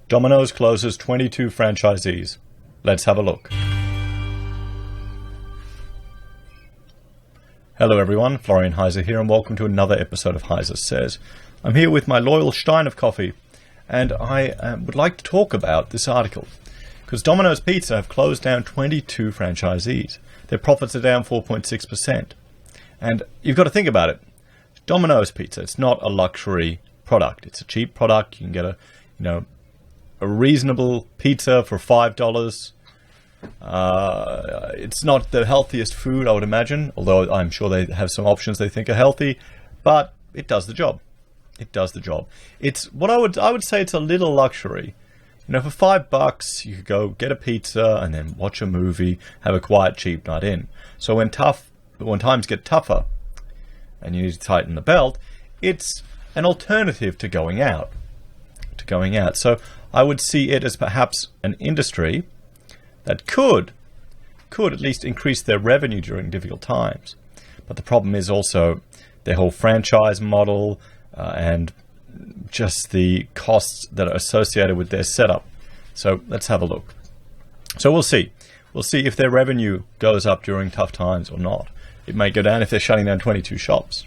Dominoes closes 22 franchisees. Let's have a look. Hello everyone, Florian Heise here, and welcome to another episode of Heise Says. I'm here with my loyal stein of coffee, and I would like to talk about this article, because Dominoes Pizza have closed down 22 franchisees. Their profits are down 4.6%. And you've got to think about it. Dominoes Pizza, it's not a luxury product. It's a cheap product. You can get a reasonable pizza for $5. It's not the healthiest food, I would imagine, although I'm sure they have some options they think are healthy, but it does the job. It does the job. It's what I would say it's a little luxury. For $5 you could go get a pizza and then watch a movie, have a quiet, cheap night in. So when times get tougher and you need to tighten the belt, it's an alternative to going out. So I would see it as perhaps an industry that could at least increase their revenue during difficult times. But the problem is also their whole franchise model and just the costs that are associated with their setup. So let's have a look. So we'll see. We'll see if their revenue goes up during tough times or not. It may go down if they're shutting down 22 shops.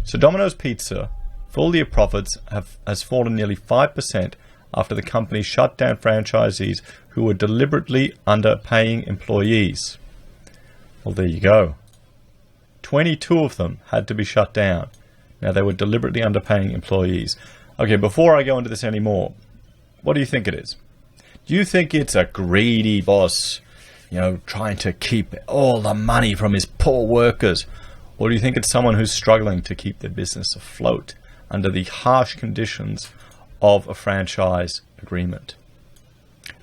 So Dominoes Pizza full year profits has fallen nearly 5% after the company shut down franchisees who were deliberately underpaying employees. Well, there you go. 22 of them had to be shut down. Now, they were deliberately underpaying employees. Okay, before I go into this anymore, what do you think it is? Do you think it's a greedy boss, trying to keep all the money from his poor workers? Or do you think it's someone who's struggling to keep their business afloat under the harsh conditions of a franchise agreement?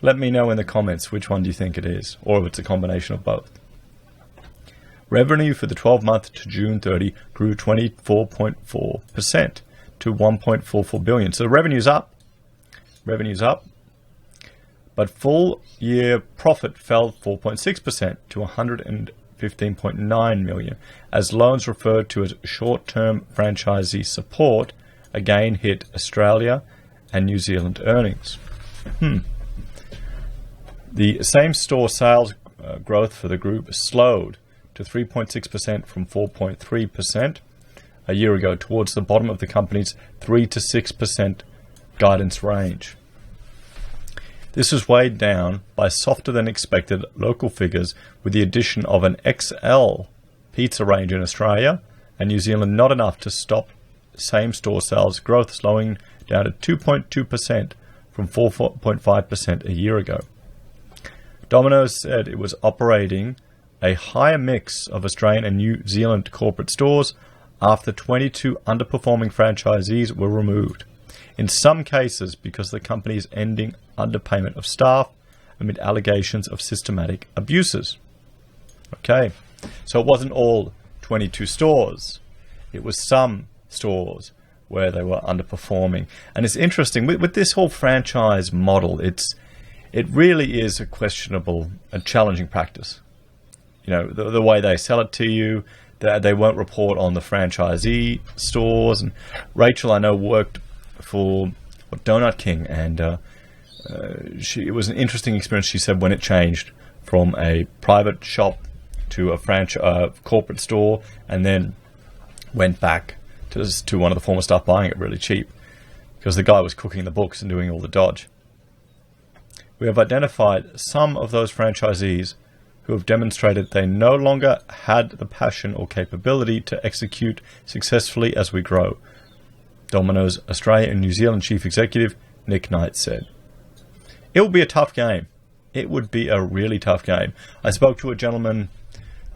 Let me know in the comments which one do you think it is, or if it's a combination of both. Revenue for the 12-month to June 30 grew 24.4% to $1.44 billion. So the revenue's up. But full year profit fell 4.6% to $115.9 million, as loans referred to as short-term franchisee support again hit Australia and New Zealand earnings. The same-store sales growth for the group slowed to 3.6% from 4.3% a year ago, towards the bottom of the company's 3 to 6% guidance range. This was weighed down by softer than expected local figures, with the addition of an XL pizza range in Australia and New Zealand not enough to stop same-store sales growth, slowing down to 2.2% from 4.5% a year ago. Dominoes said it was operating a higher mix of Australian and New Zealand corporate stores after 22 underperforming franchisees were removed, in some cases because the company is ending underpayment of staff amid allegations of systematic abuses. Okay, so it wasn't all 22 stores. It was some stores where they were underperforming. And it's interesting, with this whole franchise model, it really is a questionable and challenging practice. The way they sell it to you, they won't report on the franchisee stores. And Rachel, I know, worked for Donut King, and it was an interesting experience, she said, when it changed from a private shop to a corporate store, and then went back to one of the former staff buying it really cheap because the guy was cooking the books and doing all the dodge. We have identified some of those franchisees who have demonstrated they no longer had the passion or capability to execute successfully as we grow, Dominoes Australia and New Zealand Chief Executive Nick Knight said. It will be a tough game. It would be a really tough game. I spoke to a gentleman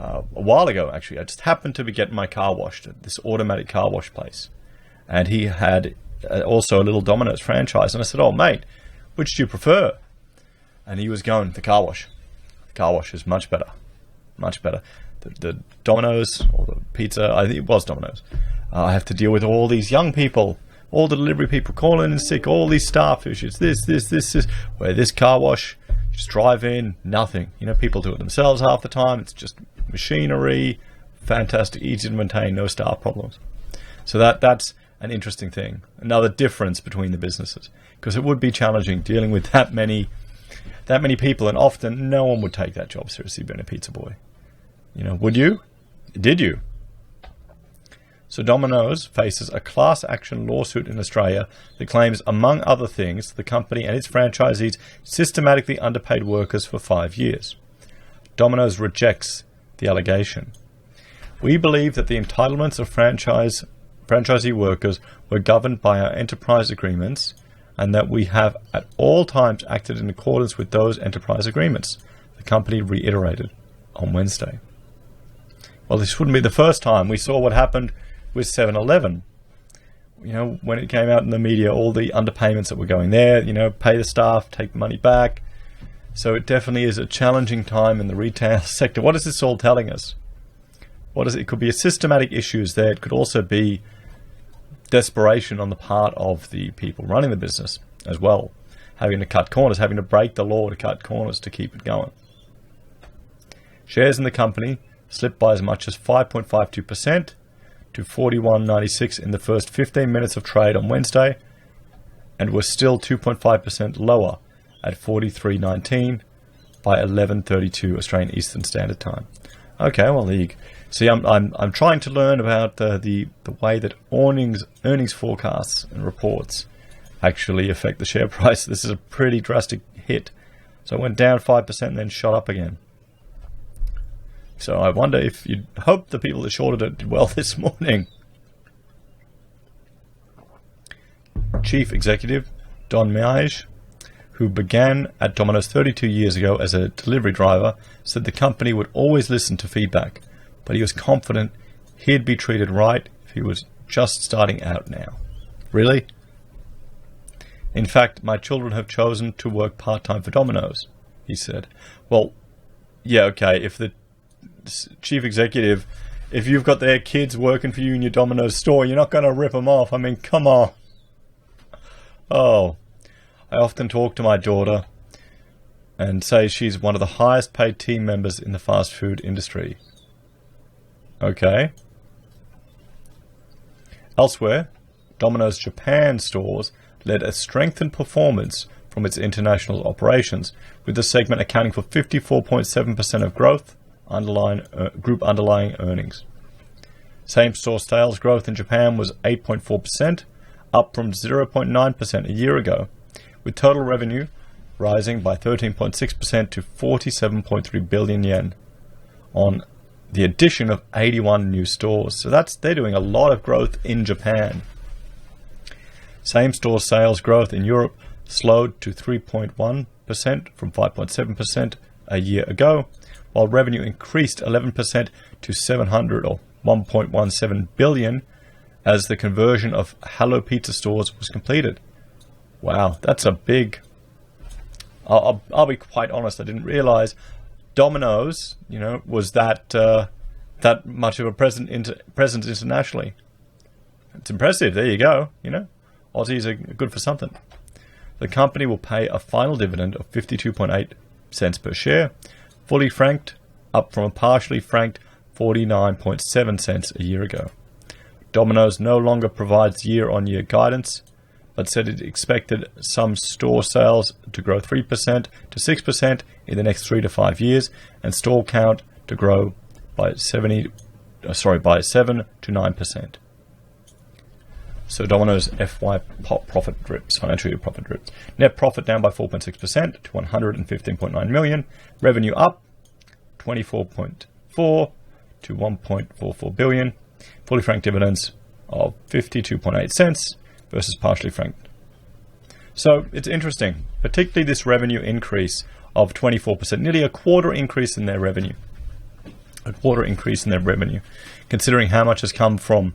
a while ago, actually. I just happened to be getting my car washed at this automatic car wash place. And he had also a little Dominoes franchise. And I said, "Oh, mate, which do you prefer?" And he was going, the car wash. The car wash is much better. Much better. The Dominoes, or the pizza, I think it was Dominoes. I have to deal with all these young people, all the delivery people calling in sick, all these staff issues, this. Where this car wash, just drive in, nothing. People do it themselves half the time. It's just machinery, fantastic, easy to maintain, no staff problems. So that's an interesting thing, another difference between the businesses, because it would be challenging dealing with that many people, and often no one would take that job seriously, being a pizza boy. Would you? Did you? So Dominoes faces a class action lawsuit in Australia that claims, among other things, the company and its franchisees systematically underpaid workers for 5 years. Dominoes rejects the allegation. We believe that the entitlements of franchisee workers were governed by our enterprise agreements, and that we have at all times acted in accordance with those enterprise agreements, the company reiterated on Wednesday. Well, this wouldn't be the first time. We saw what happened with 7-Eleven. When it came out in the media, all the underpayments that were going there, pay the staff, take the money back. So it definitely is a challenging time in the retail sector. What is this all telling us? It could be a systematic issues there. It could also be desperation on the part of the people running the business as well, having to cut corners, having to break the law to cut corners to keep it going. Shares in the company slipped by as much as 5.52% to 41.96 in the first 15 minutes of trade on Wednesday, and were still 2.5% lower at 43.19 by 11:32 Australian Eastern Standard Time. Okay, well, there you go. See, I'm trying to learn about the way that earnings forecasts and reports actually affect the share price. This is a pretty drastic hit. So it went down 5% and then shot up again. So I wonder if you'd hope the people that shorted it did well this morning. Chief Executive Don Meij, who began at Domino's 32 years ago as a delivery driver, said the company would always listen to feedback, but he was confident he'd be treated right if he was just starting out now. Really? In fact, my children have chosen to work part-time for Domino's, he said. Well, yeah, okay, if the chief executive, if you've got their kids working for you in your Domino's store, you're not going to rip them off. I mean, come on. Oh, I often talk to my daughter and say she's one of the highest paid team members in the fast food industry. Okay. Elsewhere, Domino's Japan stores led a strengthened performance from its international operations, with the segment accounting for 54.7% of group underlying earnings. Same-store sales growth in Japan was 8.4%, up from 0.9% a year ago, with total revenue rising by 13.6% to 47.3 billion yen on the addition of 81 new stores. So they're doing a lot of growth in Japan. Same-store sales growth in Europe slowed to 3.1% from 5.7% a year ago, while revenue increased 11% to 1.17 billion as the conversion of Hello Pizza stores was completed. Wow, that's a big... I'll be quite honest, I didn't realize Domino's, was that much of a presence internationally. It's impressive. There you go. Aussies are good for something. The company will pay a final dividend of 52.8 cents per share, fully franked, up from a partially franked 49.7 cents a year ago. Domino's no longer provides year-on-year guidance, but said it expected some store sales to grow 3% to 6% in the next 3 to 5 years, and store count to grow by 7 to 9%. So Domino's FY profit drips, financial year profit drips. Net profit down by 4.6% to 115.9 million. Revenue up 24.4 to 1.44 billion. Fully franked dividends of 52.8 cents versus partially franked. So it's interesting, particularly this revenue increase of 24%, nearly a quarter increase in their revenue. A quarter increase in their revenue, considering how much has come from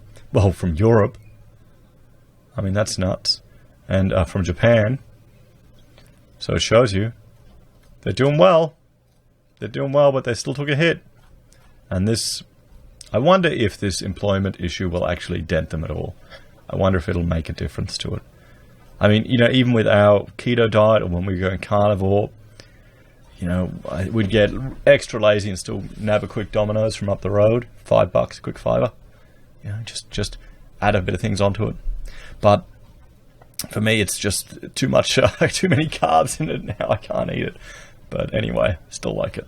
Europe. I mean, that's nuts. And from Japan. So it shows you they're doing well. They're doing well, but they still took a hit. And I wonder if this employment issue will actually dent them at all. I wonder if it'll make a difference to it. I mean, even with our keto diet, or when we go in carnivore, we'd get extra lazy and still nab a quick Domino's from up the road, $5, quick fiver. Just add a bit of things onto it. But for me, it's just too much, too many carbs in it now. I can't eat it. But anyway, still like it.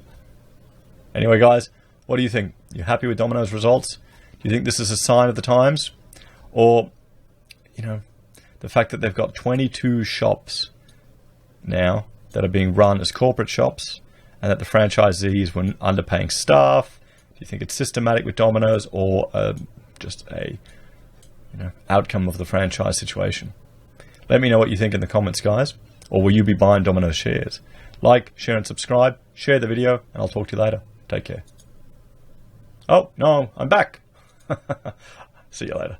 Anyway, guys, what do you think? You happy with Domino's results? Do you think this is a sign of the times? Or, the fact that they've got 22 shops now that are being run as corporate shops, and that the franchisees were underpaying staff? Do you think it's systematic with Domino's, or just a outcome of the franchise situation? Let me know what you think in the comments, guys. Or will you be buying Domino's shares? Like, share, and subscribe. Share the video, and I'll talk to you later. Take care. Oh, no, I'm back. See you later.